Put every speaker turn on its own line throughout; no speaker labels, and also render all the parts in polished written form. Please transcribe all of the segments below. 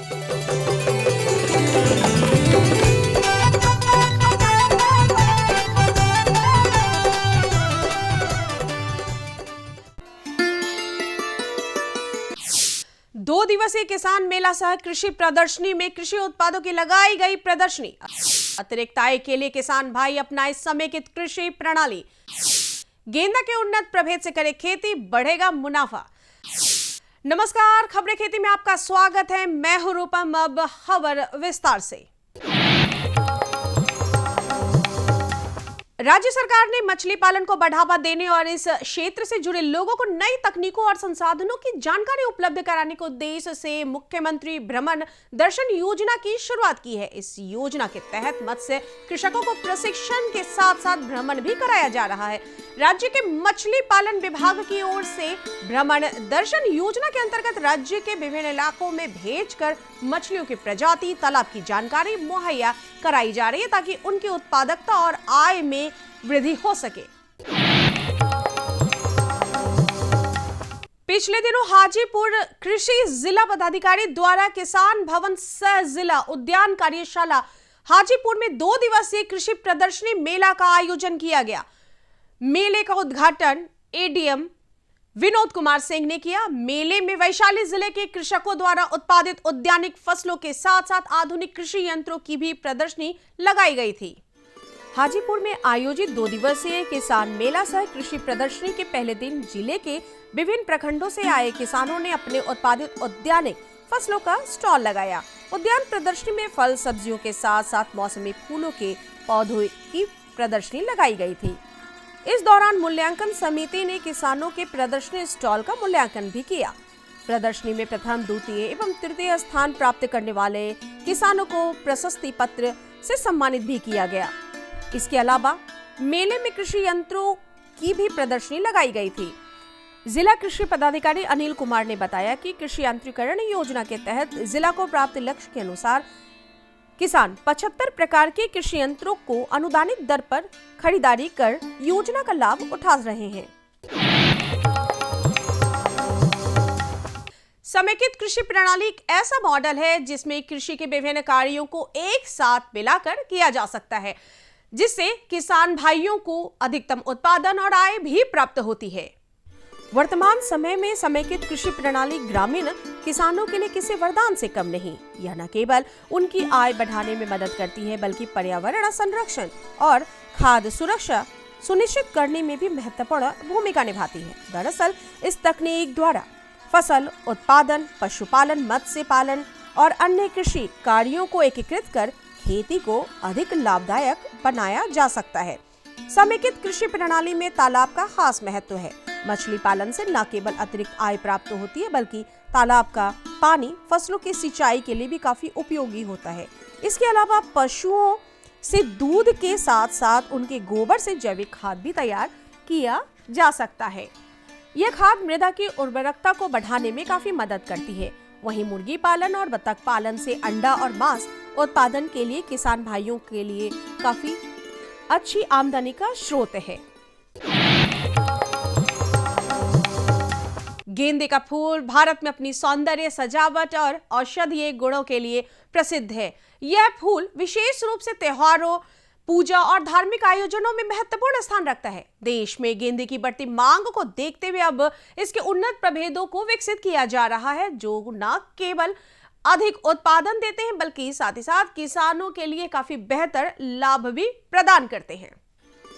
दो दिवसीय किसान मेला सह कृषि प्रदर्शनी में कृषि उत्पादों की लगाई गई प्रदर्शनी। अतिरिक्त आय के लिए किसान भाई अपनाए समेकित कृषि प्रणाली। गेंदा के उन्नत प्रभेद से करे खेती, बढ़ेगा मुनाफा। नमस्कार, खबरें खेती में आपका स्वागत है। मैं हूं रूपम। अब खबर विस्तार से। राज्य सरकार ने मछली पालन को बढ़ावा देने और इस क्षेत्र से जुड़े लोगों को नई तकनीकों और संसाधनों की जानकारी उपलब्ध कराने के उद्देश्य से मुख्यमंत्री भ्रमण दर्शन योजना की शुरुआत की है। इस योजना के तहत मत्स्य कृषकों को प्रशिक्षण के साथ साथ भ्रमण भी कराया जा रहा है। राज्य के मछली पालन विभाग की ओर से भ्रमण दर्शन योजना के अंतर्गत राज्य के विभिन्न इलाकों में भेजकर मछलियों की प्रजाति, तालाब की जानकारी मुहैया कराई जा रही है ताकि उनकी उत्पादकता और आय में वृद्धि हो सके। पिछले दिनों हाजीपुर कृषि जिला पदाधिकारी द्वारा किसान भवन सह जिला उद्यान कार्यशाला हाजीपुर में 2 दिवसीय कृषि प्रदर्शनी मेला का आयोजन किया गया। मेले का उद्घाटन एडीएम विनोद कुमार सिंह ने किया। मेले में वैशाली जिले के कृषकों द्वारा उत्पादित उद्यानिक फसलों के साथ साथ आधुनिक कृषि यंत्रों की भी प्रदर्शनी लगाई गई थी। हाजीपुर में आयोजित 2 दिवसीय किसान मेला सह कृषि प्रदर्शनी के पहले दिन जिले के विभिन्न प्रखंडों से आए किसानों ने अपने उत्पादित उद्यानिक फसलों का स्टॉल लगाया। उद्यान प्रदर्शनी में फल सब्जियों के साथ साथ मौसमी फूलों के पौधों की प्रदर्शनी लगाई गई थी। इस दौरान मूल्यांकन समिति ने किसानों के प्रदर्शनी स्टॉल का मूल्यांकन भी किया। प्रदर्शनी में प्रथम, द्वितीय एवं तृतीय स्थान प्राप्त करने वाले किसानों को प्रशस्ति पत्र से सम्मानित भी किया गया। इसके अलावा मेले में कृषि यंत्रों की भी प्रदर्शनी लगाई गई थी। जिला कृषि पदाधिकारी अनिल कुमार ने बताया कि कृषि यांत्रिकरण योजना के तहत जिला को प्राप्त लक्ष्य के अनुसार किसान 75 प्रकार के कृषि यंत्रों को अनुदानित दर पर खरीदारी कर योजना का लाभ उठा रहे हैं। समेकित कृषि प्रणाली एक ऐसा मॉडल है जिसमें कृषि के विभिन्न कार्यों को एक साथ मिलाकर किया जा सकता है, जिससे किसान भाइयों को अधिकतम उत्पादन और आय भी प्राप्त होती है। वर्तमान समय में समेकित कृषि प्रणाली ग्रामीण किसानों के लिए किसी वरदान से कम नहीं। यह न केवल उनकी आय बढ़ाने में मदद करती है बल्कि पर्यावरण संरक्षण और खाद्य सुरक्षा सुनिश्चित करने में भी महत्वपूर्ण भूमिका निभाती है। दरअसल इस तकनीक द्वारा फसल उत्पादन, पशुपालन, मत्स्य पालन और अन्य कृषि कार्यों को एकीकृत कर खेती को अधिक लाभदायक बनाया जा सकता है। समेकित कृषि प्रणाली में तालाब का खास महत्व है। मछली पालन से न केवल अतिरिक्त आय प्राप्त होती है बल्कि तालाब का पानी फसलों की सिंचाई के लिए भी काफी उपयोगी होता है। इसके अलावा पशुओं से दूध के साथ साथ उनके गोबर से जैविक खाद भी तैयार किया जा सकता है। यह खाद मृदा की उर्वरकता को बढ़ाने में काफी मदद करती है। वहीं मुर्गी पालन और बतख पालन से अंडा और मांस उत्पादन के लिए किसान भाइयों के लिए काफी अच्छी आमदनी का स्रोत है। गेंदे का फूल भारत में अपनी सौंदर्य, सजावट और औषधीय गुणों के लिए प्रसिद्ध है। यह फूल विशेष रूप से त्योहारों, पूजा और धार्मिक आयोजनों में महत्वपूर्ण स्थान रखता है। देश में गेंदे की बढ़ती मांग को देखते हुए अब इसके उन्नत प्रभेदों को विकसित किया जा रहा है, जो न केवल अधिक उत्पादन देते हैं बल्कि साथ ही साथ किसानों के लिए काफी बेहतर लाभ भी प्रदान करते हैं।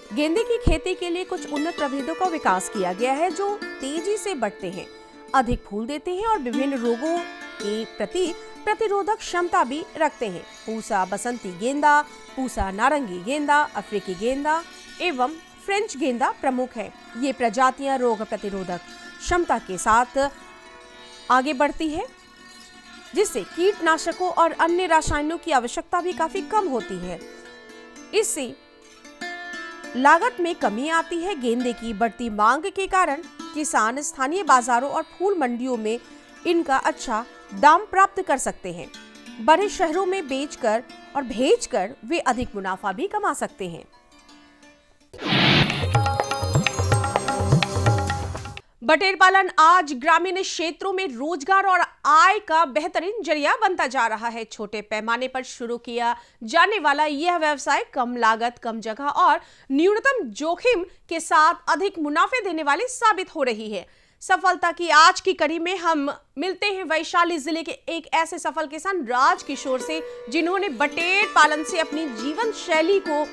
गेंदे की खेती के लिए कुछ उन्नत प्रभेदों का विकास किया गया है जो तेजी से बढ़ते हैं, अधिक फूल देते हैं और विभिन्न रोगों के प्रति प्रतिरोधक क्षमता भी रखते हैं। पूसा बसंती गेंदा, पूसा नारंगी गेंदा, अफ्रीकी गेंदा एवं फ्रेंच गेंदा प्रमुख है। ये प्रजातियां रोग प्रतिरोधक क्षमता के साथ आगे बढ़ती है, जिससे कीटनाशकों और अन्य रसायनों की आवश्यकता भी काफी कम होती है। इससे लागत में कमी आती है। गेंदे की बढ़ती मांग के कारण किसान स्थानीय बाजारों और फूल मंडियों में इनका अच्छा दाम प्राप्त कर सकते हैं। बड़े शहरों में बेचकर और भेजकर वे अधिक मुनाफा भी कमा सकते हैं। बटेर पालन आज ग्रामीण क्षेत्रों में रोजगार और आय का बेहतरीन जरिया बनता जा रहा है। छोटे पैमाने पर शुरू किया जाने वाला यह व्यवसाय कम लागत, कम जगह और न्यूनतम जोखिम के साथ अधिक मुनाफे देने वाली साबित हो रही है। सफलता की आज की कड़ी में हम मिलते हैं वैशाली जिले के एक ऐसे सफल किसान राजकिशोर से, जिन्होंने बटेर पालन से अपनी जीवन शैली को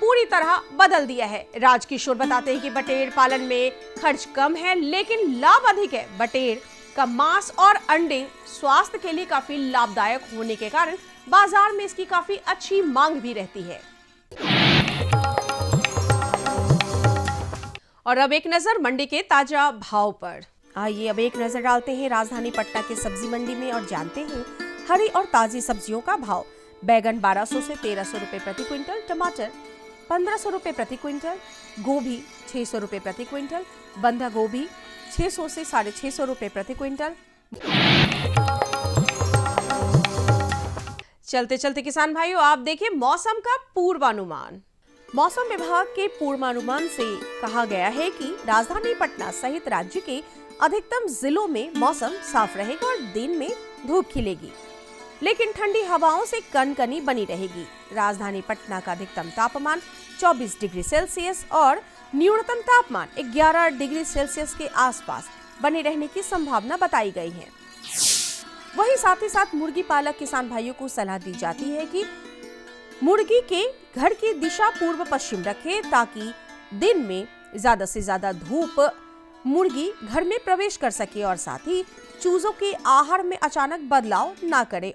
पूरी तरह बदल दिया है। राजकिशोर बताते हैं कि बटेर पालन में खर्च कम है लेकिन लाभ अधिक है। बटेर का मांस और अंडे स्वास्थ्य के लिए काफी लाभदायक होने के कारण बाजार में इसकी काफी अच्छी मांग भी रहती है। और अब एक नजर मंडी के ताजा भाव पर। आइए अब एक नजर डालते हैं राजधानी पटना के सब्जी मंडी में और जानते हैं हरी और ताजी सब्जियों का भाव। बैगन 1200 से 1300 रुपए प्रति क्विंटल, टमाटर 1500 रुपए प्रति क्विंटल, गोभी 600 रुपए प्रति क्विंटल, बंधा गोभी 600 से 650 रुपए प्रति क्विंटल। चलते चलते किसान भाइयों, आप देखिए मौसम का पूर्वानुमान। मौसम विभाग के पूर्वानुमान से कहा गया है कि राजधानी पटना सहित राज्य के अधिकतम जिलों में मौसम साफ रहेगा और दिन में धूप खिलेगी, लेकिन ठंडी हवाओं से कनकनी बनी रहेगी। राजधानी पटना का अधिकतम तापमान 24 डिग्री सेल्सियस और न्यूनतम तापमान 11 डिग्री सेल्सियस के आसपास बने रहने की संभावना बताई गई है। वहीं साथ ही साथ मुर्गी पालक किसान भाइयों को सलाह दी जाती है कि मुर्गी के घर की दिशा पूर्व पश्चिम रखें ताकि दिन में ज्यादा से ज्यादा धूप मुर्गी घर में प्रवेश कर सके और साथ ही चूजों के आहार में अचानक बदलाव ना करे।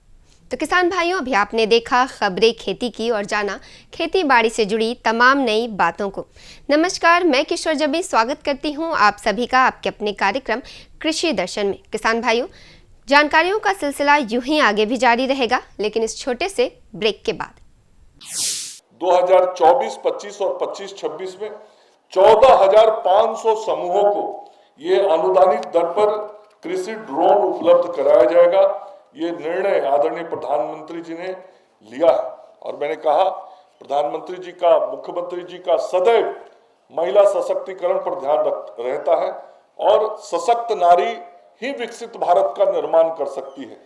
तो किसान भाइयों, अभी आपने देखा खबरें खेती की और जाना खेती बाड़ी से जुड़ी तमाम नई बातों को। नमस्कार, मैं किशोर जबी स्वागत करती हूं आप सभी का आपके अपने कार्यक्रम कृषि दर्शन में। किसान भाइयों, जानकारियों का सिलसिला यूं ही आगे भी जारी रहेगा, लेकिन इस छोटे से ब्रेक के बाद
2024-25 और 25-26 में 14,500 समूहों को ये अनुदानित दर पर कृषि ड्रोन उपलब्ध कराया जाएगा। ये निर्णय आदरणीय प्रधानमंत्री जी ने लिया है और मैंने कहा प्रधानमंत्री जी का, मुख्यमंत्री जी का सदैव महिला सशक्तिकरण पर ध्यान रहता है और सशक्त नारी ही विकसित भारत का निर्माण कर सकती है।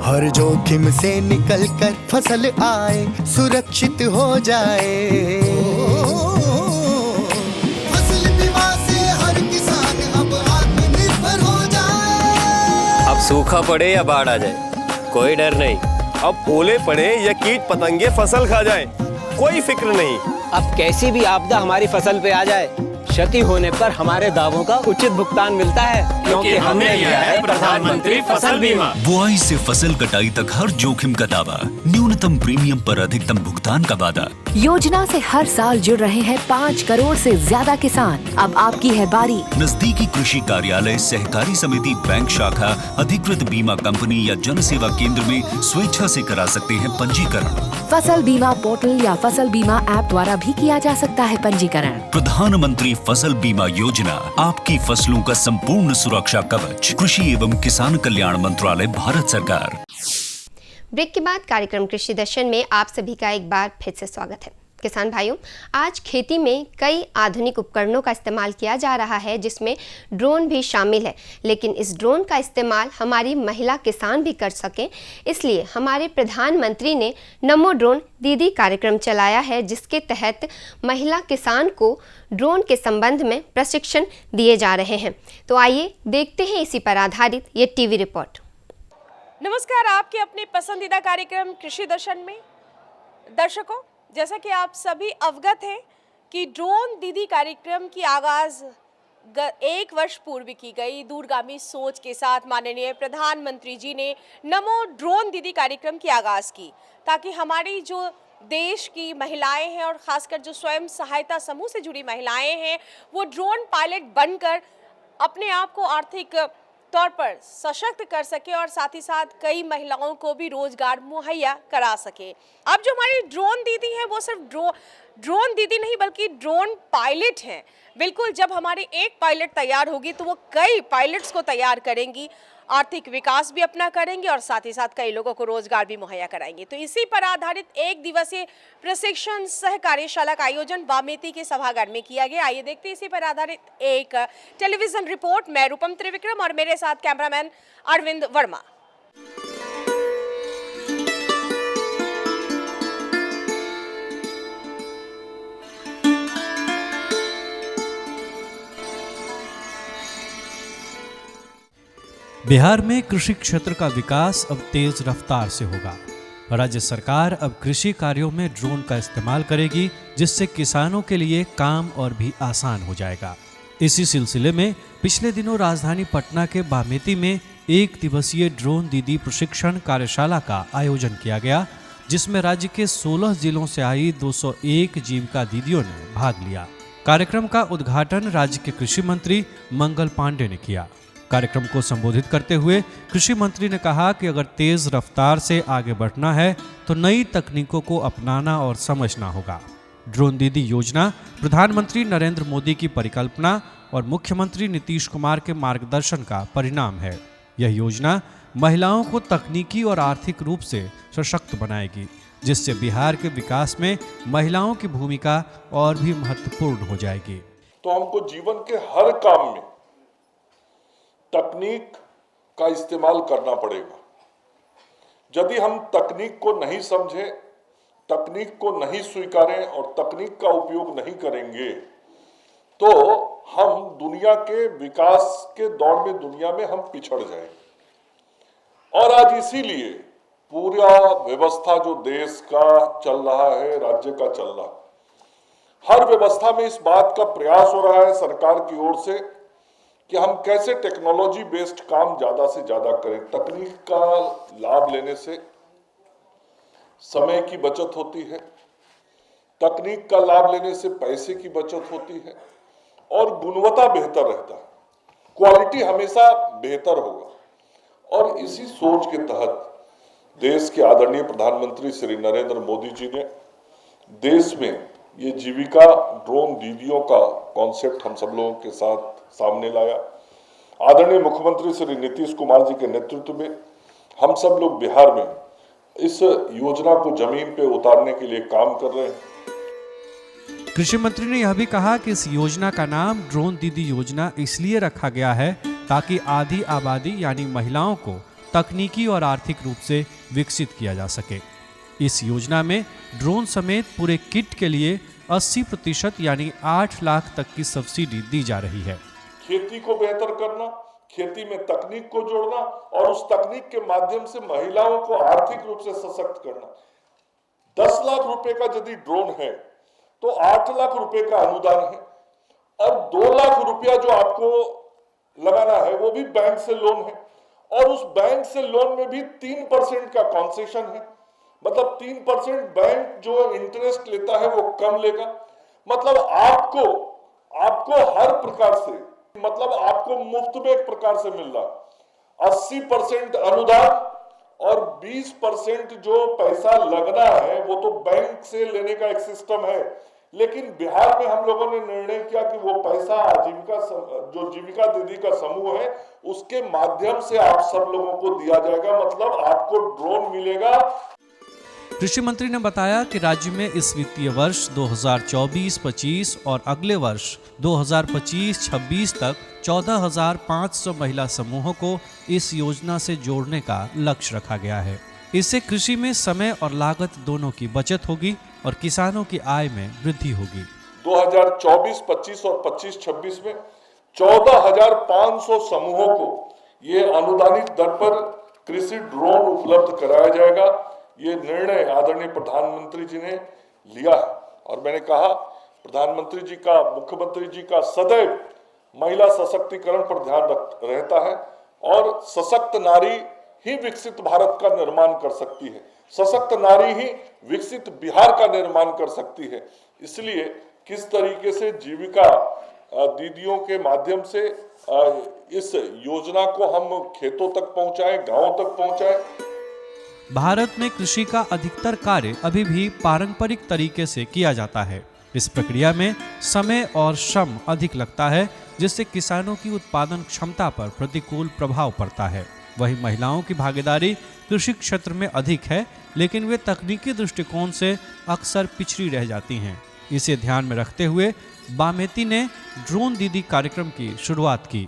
हर जोखिम से निकल कर फसल आए, सुरक्षित हो जाए। फसल बीमा से हर किसान अब आत्मनिर्भर हो जाए।
अब सूखा पड़े या बाढ़ आ जाए, कोई डर नहीं।
अब ओले पड़े या कीट पतंगे फसल खा जाए, कोई फिक्र नहीं।
अब कैसी भी आपदा हमारी फसल पे आ जाए, क्षति होने पर हमारे दावों का उचित भुगतान मिलता है, क्योंकि हमने लिया है प्रधानमंत्री फसल बीमा।
बुआई से फसल कटाई तक हर जोखिम का दावा, न्यूनतम प्रीमियम पर अधिकतम भुगतान का वादा।
योजना से हर साल जुड़ रहे हैं 5 करोड़ से ज्यादा किसान। अब आपकी है बारी।
नजदीकी कृषि कार्यालय, सहकारी समिति, बैंक शाखा, अधिकृत बीमा कंपनी या जन सेवा केंद्र में स्वेच्छा से करा सकते हैं पंजीकरण।
फसल बीमा पोर्टल या फसल बीमा ऐप द्वारा भी किया जा सकता है पंजीकरण।
प्रधानमंत्री फसल बीमा योजना, आपकी फसलों का संपूर्ण सुरक्षा कवच। कृषि एवं किसान कल्याण मंत्रालय, भारत सरकार।
ब्रेक के बाद कार्यक्रम कृषि दर्शन में आप सभी का एक बार फिर से स्वागत है। किसान भाइयों, आज खेती में कई आधुनिक उपकरणों का इस्तेमाल किया जा रहा है, जिसमें ड्रोन भी शामिल है। लेकिन इस ड्रोन का इस्तेमाल हमारी महिला किसान भी कर सकें, इसलिए हमारे प्रधानमंत्री ने नमो ड्रोन दीदी कार्यक्रम चलाया है, जिसके तहत महिला किसान को ड्रोन के संबंध में प्रशिक्षण दिए जा रहे हैं। तो आइए देखते हैं इसी पर आधारित ये टीवी रिपोर्ट।
नमस्कार, आपके अपने पसंदीदा कार्यक्रम कृषि दर्शन में दर्शकों, जैसा कि आप सभी अवगत हैं कि ड्रोन दीदी कार्यक्रम की आगाज 1 वर्ष पूर्व की गई। दूरगामी सोच के साथ माननीय प्रधानमंत्री जी ने नमो ड्रोन दीदी कार्यक्रम की आगाज की, ताकि हमारी जो देश की महिलाएं हैं और खासकर जो स्वयं सहायता समूह से जुड़ी महिलाएं हैं, वो ड्रोन पायलट बनकर अपने आप को आर्थिक तौर पर सशक्त कर सके और साथ ही साथ कई महिलाओं को भी रोजगार मुहैया करा सके। अब जो हमारी ड्रोन दीदी है, वो सिर्फ ड्रोन दीदी नहीं बल्कि ड्रोन पायलट हैं। बिल्कुल, जब हमारी एक पायलट तैयार होगी तो वो कई पायलट्स को तैयार करेंगी। आर्थिक विकास भी अपना करेंगे और साथ ही साथ कई लोगों को रोजगार भी मुहैया कराएंगे। तो इसी पर आधारित एक दिवसीय प्रशिक्षण सह कार्यशाला का आयोजन बामेती के सभागार में किया गया। आइए देखते हैं इसी पर आधारित एक टेलीविजन रिपोर्ट। मैं रूपम त्रिविक्रम और मेरे साथ कैमरामैन अरविंद वर्मा।
बिहार में कृषि क्षेत्र का विकास अब तेज रफ्तार से होगा। राज्य सरकार अब कृषि कार्यों में ड्रोन का इस्तेमाल करेगी, जिससे किसानों के लिए काम और भी आसान हो जाएगा। इसी सिलसिले में पिछले दिनों राजधानी पटना के बामेती में एक दिवसीय ड्रोन दीदी प्रशिक्षण कार्यशाला का आयोजन किया गया, जिसमें राज्य के 16 जिलों से आई 201 जीविका दीदियों ने भाग लिया। कार्यक्रम का उद्घाटन राज्य के कृषि मंत्री मंगल पांडे ने किया। कार्यक्रम को संबोधित करते हुए कृषि मंत्री ने कहा कि अगर तेज रफ्तार से आगे बढ़ना है तो नई तकनीकों को अपनाना और समझना होगा। ड्रोन दीदी योजना प्रधानमंत्री नरेंद्र मोदी की परिकल्पना और मुख्यमंत्री नीतीश कुमार के मार्गदर्शन का परिणाम है। यह योजना महिलाओं को तकनीकी और आर्थिक रूप से सशक्त बनाएगी, जिससे बिहार के विकास में महिलाओं की भूमिका और भी महत्वपूर्ण हो जाएगी।
तो हमको जीवन के हर काम में तकनीक का इस्तेमाल करना पड़ेगा। यदि हम तकनीक को नहीं समझें, तकनीक को नहीं स्वीकारें और तकनीक का उपयोग नहीं करेंगे तो हम दुनिया के विकास के दौड़ में दुनिया में हम पिछड़ जाएंगे। और आज इसीलिए पूरा व्यवस्था जो देश का चल रहा है, राज्य का चल रहा है, हर व्यवस्था में इस बात का प्रयास हो रहा है सरकार की ओर से कि हम कैसे टेक्नोलॉजी बेस्ड काम ज्यादा से ज्यादा करें। तकनीक का लाभ लेने से समय की बचत होती है, तकनीक का लाभ लेने से पैसे की बचत होती है और गुणवत्ता बेहतर रहता है, क्वालिटी हमेशा बेहतर होगा। और इसी सोच के तहत देश के आदरणीय प्रधानमंत्री श्री नरेंद्र मोदी जी ने देश में ये जीविका ड्रोन दीदियों का कॉन्सेप्ट हम सब लोगों के साथ सामने लाया। आदरणीय मुख्यमंत्री श्री नीतीश कुमार जी के नेतृत्व में हम सब लोग बिहार में इस योजना को जमीन पे उतारने के लिए काम कर रहे हैं।
कृषि मंत्री ने यह भी कहा कि इस योजना का नाम ड्रोन दीदी योजना इसलिए रखा गया है ताकि आधी आबादी यानी महिलाओं को तकनीकी और आर्थिक रूप से विकसित किया जा सके। इस योजना में ड्रोन समेत पूरे किट के लिए 80% यानी 8 लाख तक की सब्सिडी दी जा रही है।
खेती को बेहतर करना, खेती में तकनीक को जोड़ना और उस तकनीक के माध्यम से महिलाओं को आर्थिक रूप से सशक्त करना। 10 लाख रुपए का यदि ड्रोन है तो 8 लाख रुपए का अनुदान है और 2 लाख रुपया जो आपको लगाना है वो भी बैंक से लोन है और उस बैंक से लोन में भी 3% का कंसेशन है। मतलब 3% बैंक जो इंटरेस्ट लेता है वो कम लेगा। मतलब आपको हर प्रकार से, मतलब आपको मुफ्त में एक प्रकार से मिल रहा। 80% अनुदान और 20% जो पैसा लगना है वो तो बैंक से लेने का एक सिस्टम है, लेकिन बिहार में हम लोगों ने निर्णय किया कि वो पैसा जो जीविका दीदी का समूह है उसके माध्यम से आप सब लोगों को दिया जाएगा। मतलब आपको ड्रोन मिलेगा।
कृषि मंत्री ने बताया कि राज्य में इस वित्तीय वर्ष 2024-25 और अगले वर्ष 2025-26 तक 14,500 महिला समूहों को इस योजना से जोड़ने का लक्ष्य रखा गया है। इससे कृषि में समय और लागत दोनों की बचत होगी और किसानों की आय में वृद्धि होगी।
2024-25 और 25-26 में 14,500 समूहों को ये अनुदानित दर पर कृषि ड्रोन उपलब्ध कराया जाएगा। ये निर्णय आदरणीय प्रधानमंत्री जी ने लिया है और मैंने कहा प्रधानमंत्री जी का, मुख्यमंत्री जी का सदैव महिला सशक्तिकरण पर ध्यान रहता है और सशक्त नारी ही विकसित भारत का निर्माण कर सकती है, सशक्त नारी ही विकसित बिहार का निर्माण कर सकती है। इसलिए किस तरीके से जीविका दीदियों के माध्यम से इस योजना को हम खेतों तक पहुंचाएं, गांवों तक पहुंचाएं।
भारत में कृषि का अधिकतर कार्य अभी भी पारंपरिक तरीके से किया जाता है। इस प्रक्रिया में समय और श्रम अधिक लगता है, जिससे किसानों की उत्पादन क्षमता पर प्रतिकूल प्रभाव पड़ता है। वहीं महिलाओं की भागीदारी कृषि क्षेत्र में अधिक है, लेकिन वे तकनीकी दृष्टिकोण से अक्सर पिछड़ी रह जाती हैं। इसे ध्यान में रखते हुए बामेती ने ड्रोन दीदी कार्यक्रम की शुरुआत की।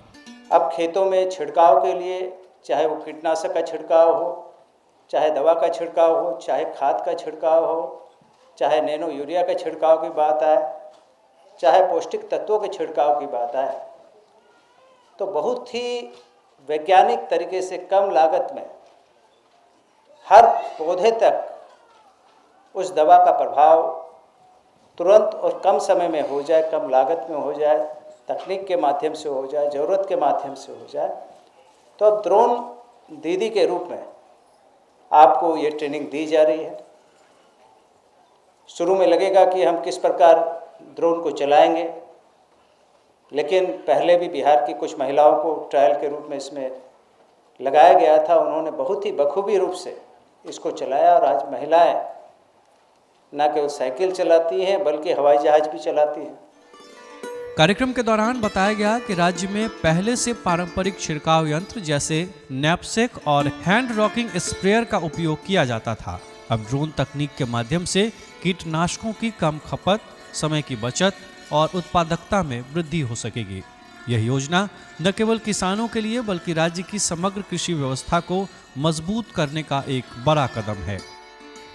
अब खेतों में छिड़काव के लिए, चाहे वो कीटनाशक का छिड़काव हो, चाहे दवा का छिड़काव हो, चाहे खाद का छिड़काव हो, चाहे नैनो यूरिया का छिड़काव की बात आए, चाहे पौष्टिक तत्वों के छिड़काव की बात आए, तो बहुत ही वैज्ञानिक तरीके से कम लागत में हर पौधे तक उस दवा का प्रभाव तुरंत और कम समय में हो जाए, कम लागत में हो जाए, तकनीक के माध्यम से हो जाए, ज़रूरत के माध्यम से हो जाए। तो अब ड्रोन दीदी के रूप में आपको ये ट्रेनिंग दी जा रही है। शुरू में लगेगा कि हम किस प्रकार ड्रोन को चलाएंगे, लेकिन पहले भी बिहार की कुछ महिलाओं को ट्रायल के रूप में इसमें लगाया गया था। उन्होंने बहुत ही बखूबी रूप से इसको चलाया और आज महिलाएं न केवल साइकिल चलाती हैं बल्कि हवाई जहाज भी चलाती हैं।
कार्यक्रम के दौरान बताया गया कि राज्य में पहले से पारंपरिक छिड़काव यंत्र जैसे नैपसेक और हैंड रॉकिंग स्प्रेयर का उपयोग किया जाता था। अब ड्रोन तकनीक के माध्यम से कीटनाशकों की कम खपत, समय की बचत और उत्पादकता में वृद्धि हो सकेगी। यह योजना न केवल किसानों के लिए बल्कि राज्य की समग्र कृषि व्यवस्था को मजबूत करने का एक बड़ा कदम है।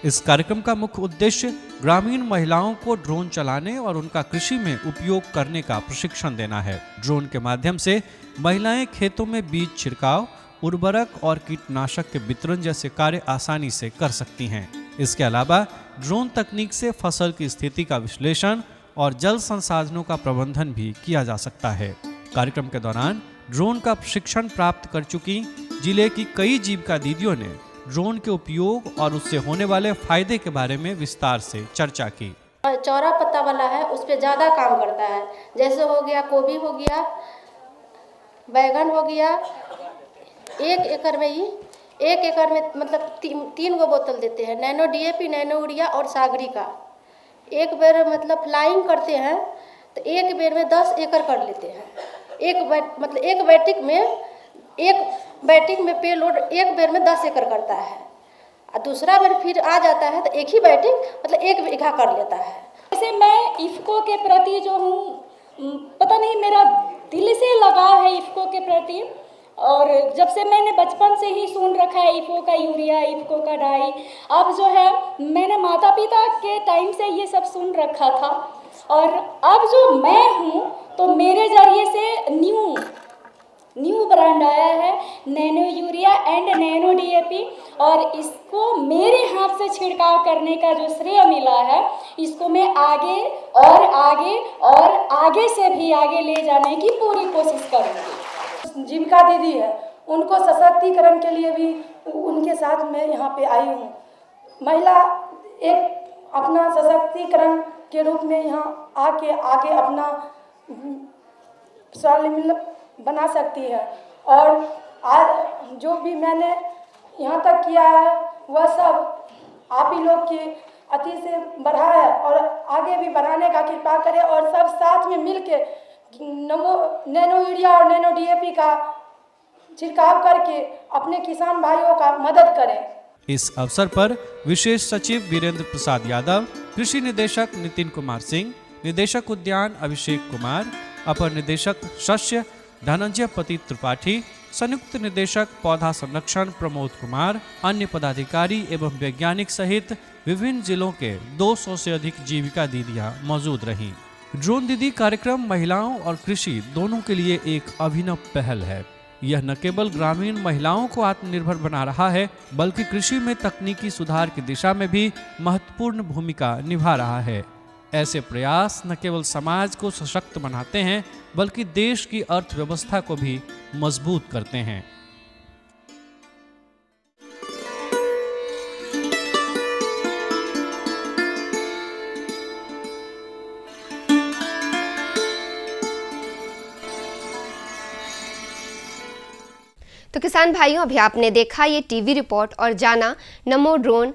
इस कार्यक्रम का मुख्य उद्देश्य ग्रामीण महिलाओं को ड्रोन चलाने और उनका कृषि में उपयोग करने का प्रशिक्षण देना है। ड्रोन के माध्यम से महिलाएं खेतों में बीज छिड़काव, उर्वरक और कीटनाशक के वितरण जैसे कार्य आसानी से कर सकती हैं। इसके अलावा ड्रोन तकनीक से फसल की स्थिति का विश्लेषण और जल संसाधनों का प्रबंधन भी किया जा सकता है। कार्यक्रम के दौरान ड्रोन का प्रशिक्षण प्राप्त कर चुकी जिले की कई जीविका दीदियों ने ड्रोन के उपयोग और उससे होने वाले फायदे के बारे में विस्तार से चर्चा की।
चौड़ा पत्ता वाला है, उस पे ज़्यादा काम करता है। जैसे हो गया गोभी, हो गया बैगन, हो गया। 1 एकड़ में मतलब 3 गो बोतल देते हैं, नैनो DAP, नैनो यूरिया और सागरी का। एक बेर मतलब फ्लाइंग करते हैं तो एक बेर में 10 एकड़ कर लेते हैं। एक बैटिंग में पे लोड एक बेर में 10 एकड़ करता है, और दूसरा बेर फिर आ जाता है तो एक ही बैटिंग मतलब 1 बीघा कर लेता है।
जैसे मैं इफ़को के प्रति जो हूँ, पता नहीं मेरा दिल से लगाव है इफ़को के प्रति, और जब से मैंने बचपन से ही सुन रखा है इफ़को का यूरिया, इफ़को का डाई। अब जो है मैंने माता पिता के टाइम से ये सब सुन रखा था, और अब जो मैं हूँ तो मेरे जरिए से न्यू ब्रांड आया है, nano urea and nano DAP, और इसको मेरे हाथ से छिड़काव करने का जो श्रेय मिला है, इसको मैं आगे और आगे और आगे से भी आगे ले जाने की पूरी कोशिश करूँगी।
जीविका दीदी है, उनको सशक्तिकरण के लिए भी उनके साथ मैं यहाँ पे आई हूँ। महिला एक अपना सशक्तिकरण के रूप में यहाँ आके आगे अपना स्वावलंबी बना सकती है, और आज जो भी मैंने यहाँ तक किया है वह सब आप ही लोग की अति से बढ़ा है, और आगे भी बढ़ाने का कृपा करें, और सब साथ में मिल के नैनो यूरिया और नैनो DAP का छिड़काव करके अपने किसान भाइयों का मदद करें।
इस अवसर पर विशेष सचिव वीरेंद्र प्रसाद यादव, कृषि निदेशक नितिन कुमार सिंह, निदेशक उद्यान अभिषेक कुमार, अपर निदेशक शस्य धनंजय पति त्रिपाठी, संयुक्त निदेशक पौधा संरक्षण प्रमोद कुमार, अन्य पदाधिकारी एवं वैज्ञानिक सहित विभिन्न जिलों के 200 से अधिक जीविका दीदियां मौजूद रहीं। ड्रोन दीदी कार्यक्रम महिलाओं और कृषि दोनों के लिए एक अभिनव पहल है। यह न केवल ग्रामीण महिलाओं को आत्मनिर्भर बना रहा है, बल्कि कृषि में तकनीकी सुधार की दिशा में भी महत्वपूर्ण भूमिका निभा रहा है। ऐसे प्रयास न केवल समाज को सशक्त बनाते हैं, बल्कि देश की अर्थव्यवस्था को भी मजबूत करते हैं।
तो किसान भाइयों, अभी आपने देखा ये टीवी रिपोर्ट और जाना नमो ड्रोन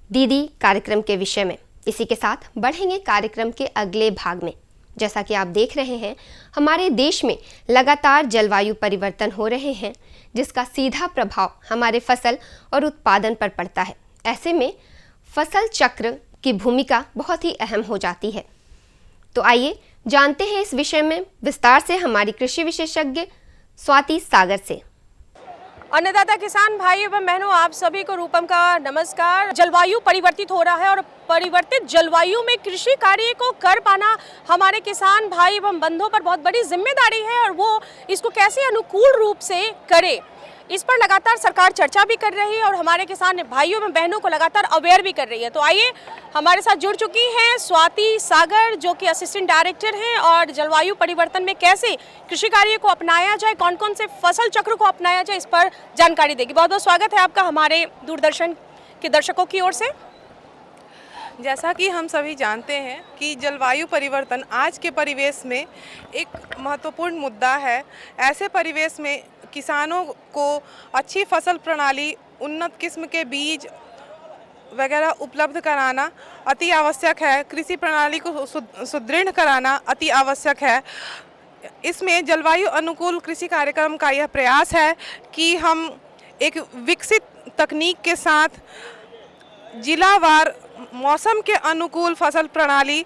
दीदी कार्यक्रम के विषय में। इसी के साथ बढ़ेंगे कार्यक्रम के अगले भाग में। जैसा कि आप देख रहे हैं, हमारे देश में लगातार जलवायु परिवर्तन हो रहे हैं, जिसका सीधा प्रभाव हमारे फसल और उत्पादन पर पड़ता है। ऐसे में फसल चक्र की भूमिका बहुत ही अहम हो जाती है। तो आइए जानते हैं इस विषय में विस्तार से हमारी कृषि विशेषज्ञ स्वाति सागर से।
अन्नदाता किसान भाई एवं बहनों, आप सभी को रूपम का नमस्कार। जलवायु परिवर्तित हो रहा है और परिवर्तित जलवायु में कृषि कार्य को कर पाना हमारे किसान भाई एवं बंधुओं पर बहुत बड़ी जिम्मेदारी है और वो इसको कैसे अनुकूल रूप से करे, इस पर लगातार सरकार चर्चा भी कर रही है और हमारे किसान भाइयों एवं बहनों को लगातार अवेयर भी कर रही है। तो आइए, हमारे साथ जुड़ चुकी हैं स्वाति सागर, जो कि असिस्टेंट डायरेक्टर हैं, और जलवायु परिवर्तन में कैसे कृषि कार्य को अपनाया जाए, कौन कौन से फसल चक्र को अपनाया जाए, इस पर जानकारी देगी। बहुत बहुत स्वागत है आपका हमारे दूरदर्शन के दर्शकों की ओर से।
जैसा कि हम सभी जानते हैं कि जलवायु परिवर्तन आज के परिवेश में एक महत्वपूर्ण मुद्दा है। ऐसे परिवेश में किसानों को अच्छी फसल प्रणाली, उन्नत किस्म के बीज वगैरह उपलब्ध कराना अति आवश्यक है। कृषि प्रणाली को सुदृढ़ कराना अति आवश्यक है। इसमें जलवायु अनुकूल कृषि कार्यक्रम का यह प्रयास है कि हम एक विकसित तकनीक के साथ जिलावार मौसम के अनुकूल फसल प्रणाली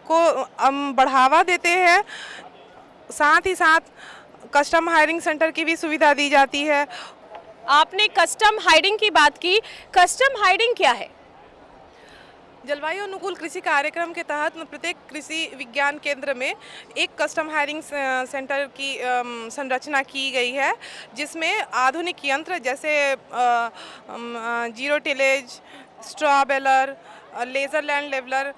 को बढ़ावा देते हैं। साथ ही साथ कस्टम हायरिंग सेंटर की भी सुविधा दी जाती है।
आपने कस्टम हायरिंग की बात की, कस्टम हायरिंग क्या है?
जलवायु अनुकूल कृषि कार्यक्रम के तहत प्रत्येक कृषि विज्ञान केंद्र में एक कस्टम हायरिंग सेंटर की संरचना की गई है, जिसमें आधुनिक यंत्र जैसे zero tillage, straw baler, laser land leveller,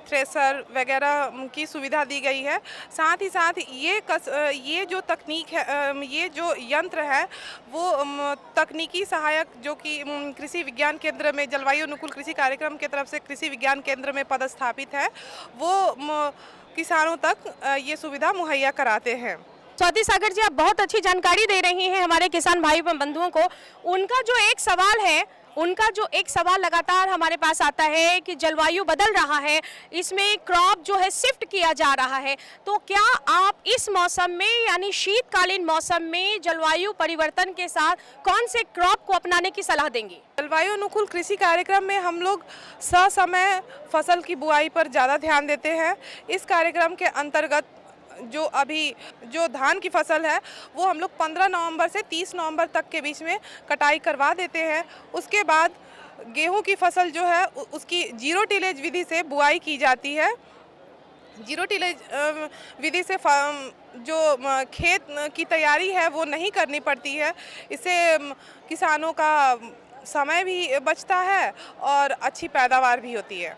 thresher वगैरह की सुविधा दी गई है। साथ ही साथ ये जो तकनीक है, ये जो यंत्र है, वो तकनीकी सहायक जो कि कृषि विज्ञान केंद्र में जलवायु अनुकूल कृषि कार्यक्रम की तरफ से कृषि विज्ञान केंद्र में पदस्थापित है, वो किसानों तक ये सुविधा मुहैया कराते हैं।
स्वाति सागर जी, आप बहुत अच्छी जानकारी दे रही हैं हमारे किसान भाई एवं बंधुओं को। उनका जो एक सवाल लगातार हमारे पास आता है कि जलवायु बदल रहा है, इसमें क्रॉप जो है शिफ्ट किया जा रहा है, तो क्या आप इस मौसम में यानी शीतकालीन मौसम में जलवायु परिवर्तन के साथ कौन से क्रॉप को अपनाने की सलाह देंगी?
जलवायु अनुकूल कृषि कार्यक्रम में हम लोग ससमय फसल की बुआई पर ज़्यादा ध्यान देते हैं। इस कार्यक्रम के अंतर्गत जो धान की फसल है, वो हम लोग 15 नवंबर से 30 नवंबर तक के बीच में कटाई करवा देते हैं। उसके बाद गेहूं की फसल जो है उसकी जीरो टिलेज विधि से बुआई की जाती है। जीरो टिलेज विधि से जो खेत की तैयारी है वो नहीं करनी पड़ती है। इससे किसानों का समय भी बचता है और अच्छी पैदावार भी होती है।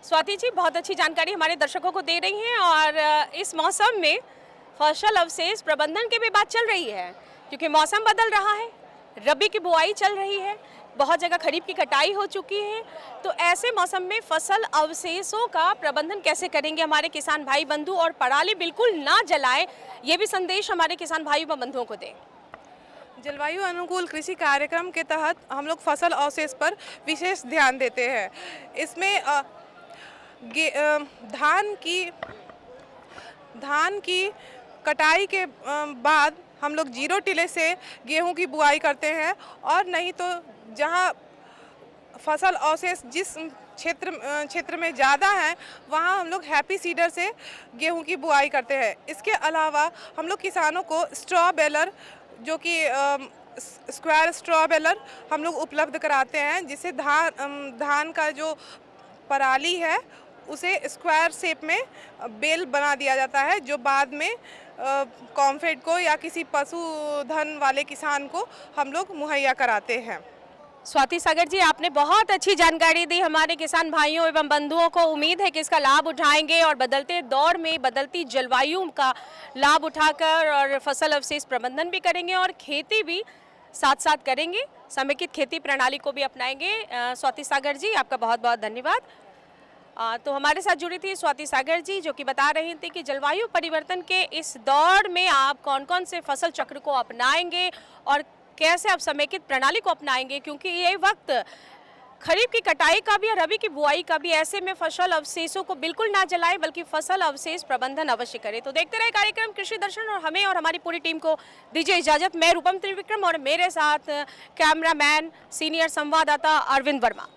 स्वाति जी, बहुत अच्छी जानकारी हमारे दर्शकों को दे रही हैं और इस मौसम में फसल अवशेष प्रबंधन की भी बात चल रही है, क्योंकि मौसम बदल रहा है, रबी की बुआई चल रही है, बहुत जगह खरीफ की कटाई हो चुकी है। तो ऐसे मौसम में फसल अवशेषों का प्रबंधन कैसे करेंगे हमारे किसान भाई बंधु, और पराली बिल्कुल ना जलाएं, ये भी संदेश हमारे किसान भाई व बंधुओं को दें।
जलवायु अनुकूल कृषि कार्यक्रम के तहत हम लोग फसल अवशेष पर विशेष ध्यान देते हैं। इसमें धान की कटाई के बाद हम लोग जीरो टिलेज से गेहूं की बुआई करते हैं, और नहीं तो जहां फसल अवशेष जिस क्षेत्र में ज़्यादा है, वहां हम लोग हैप्पी सीडर से गेहूं की बुआई करते हैं। इसके अलावा हम लोग किसानों को स्ट्रॉ बेलर, जो कि स्क्वायर स्ट्रॉ बेलर हम लोग उपलब्ध कराते हैं, जिससे धान का जो पराली है उसे स्क्वायर शेप में बेल बना दिया जाता है, जो बाद में कॉम्फेड को या किसी पशुधन वाले किसान को हम लोग मुहैया कराते हैं।
स्वाति सागर जी, आपने बहुत अच्छी जानकारी दी हमारे किसान भाइयों एवं बंधुओं को। उम्मीद है कि इसका लाभ उठाएंगे और बदलते दौर में बदलती जलवायु का लाभ उठाकर और फसल अवशेष प्रबंधन भी करेंगे और खेती भी साथ साथ करेंगे, समेकित खेती प्रणाली को भी अपनाएंगे। स्वाति सागर जी, आपका बहुत बहुत धन्यवाद। तो हमारे साथ जुड़ी थी स्वाति सागर जी, जो कि बता रही थी कि जलवायु परिवर्तन के इस दौर में आप कौन कौन से फसल चक्र को अपनाएंगे और कैसे आप समेकित प्रणाली को अपनाएंगे, क्योंकि ये वक्त खरीफ की कटाई का भी और रबी की बुआई का भी। ऐसे में फसल अवशेषों को बिल्कुल ना जलाएं, बल्कि फसल अवशेष प्रबंधन अवश्य करें। तो देखते रहे कार्यक्रम कृषि दर्शन और हमें और हमारी पूरी टीम को दीजिए इजाजत। मैं रूपम त्रिविक्रम और मेरे साथ कैमरामैन सीनियर संवाददाता अरविंद वर्मा।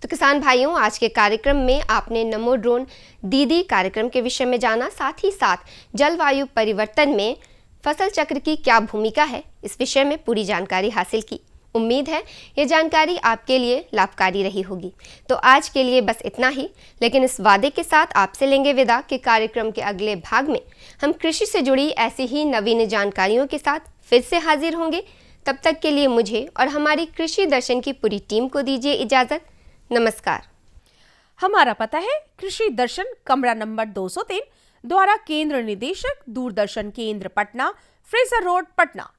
तो किसान भाइयों, आज के कार्यक्रम में आपने नमो ड्रोन दीदी कार्यक्रम के विषय में जाना, साथ ही साथ जलवायु परिवर्तन में फसल चक्र की क्या भूमिका है, इस विषय में पूरी जानकारी हासिल की। उम्मीद है ये जानकारी आपके लिए लाभकारी रही होगी। तो आज के लिए बस इतना ही, लेकिन इस वादे के साथ आपसे लेंगे विदा कि कार्यक्रम के अगले भाग में हम कृषि से जुड़ी ऐसी ही नवीन जानकारियों के साथ फिर से हाजिर होंगे। तब तक के लिए मुझे और हमारी कृषि दर्शन की पूरी टीम को दीजिए इजाज़त। नमस्कार।
हमारा पता है कृषि दर्शन, कमरा नंबर 203, द्वारा केंद्र निदेशक, दूरदर्शन केंद्र पटना, फ्रेजर रोड, पटना।